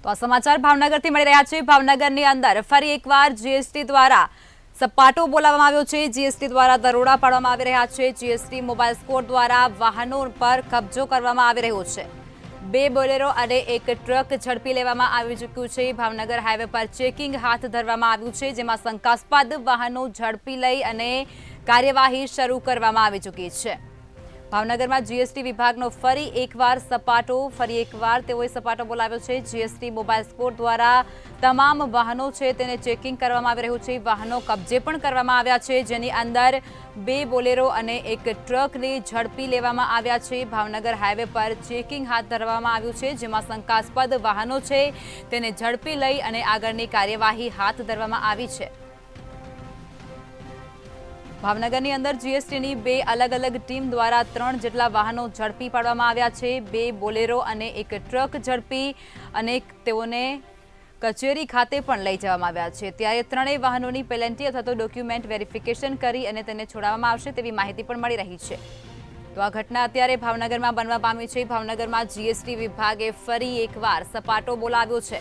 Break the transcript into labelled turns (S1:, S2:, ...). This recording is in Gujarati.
S1: તો આ સમાચાર ભાવનગરથી મળી રહ્યા છે। ભાવનગરની અંદર ફરી એકવાર જીએસટી દ્વારા સપાટો બોલાવવામાં આવ્યો છે। જીએસટી દ્વારા દરોડા પાડવામાં આવી રહ્યા છે। જીએસટી મોબાઈલ સ્કોર દ્વારા વાહનો પર કબજો કરવામાં આવી રહ્યો છે। 2 બોલેરો અને એક ટ્રક ઝડપી લેવામાં આવી ચૂક્યું છે। ભાવનગર હાઈવે પર ચેકિંગ હાથ ધરવામાં આવ્યું છે, જેમાં શંકાસ્પદ વાહનો ઝડપી લઈ અને કાર્યવાહી શરૂ કરવામાં આવી ચૂકી છે। ભાવનગરમાં જીએસટી વિભાગનો ફરી એકવાર તેઓએ સપાટો બોલાવ્યો છે। જીએસટી મોબાઈલ સ્કોર દ્વારા તમામ વાહનો છે તેને ચેકિંગ કરવામાં આવી રહ્યું છે। વાહનો કબજે પણ કરવામાં આવ્યા છે, જેની અંદર 2 બોલેરો અને એક ટ્રકને ઝડપી લેવામાં આવ્યા છે। ભાવનગર હાઈવે પર ચેકિંગ હાથ ધરવામાં આવ્યું છે, જેમાં શંકાસ્પદ વાહનો છે તેને ઝડપી લઈ અને આગળની કાર્યવાહી હાથ ધરવામાં આવી છે। ભાવનગરની અંદર જીએસટીની 2 અલગ-અલગ ટીમ દ્વારા 3 જેટલા વાહનો ઝડપી પાડવામાં આવ્યા છે। 2 બોલેરો અને એક ટ્રક ઝડપી અને તેઓને કચેરી ખાતે પણ લઈ જવામાં આવ્યા છે। ત્યારે ત્રણેય વાહનોની પેનલ્ટી અથવા તો ડોક્યુમેન્ટ વેરિફિકેશન કરી અને તેને છોડાવવામાં આવશે તેવી માહિતી પણ મળી રહી છે। તો આ ઘટના અત્યારે ભાવનગરમાં બનવા પામી છે। ભાવનગરમાં જીએસટી વિભાગે ફરી એકવાર સપાટો બોલાવ્યો છે।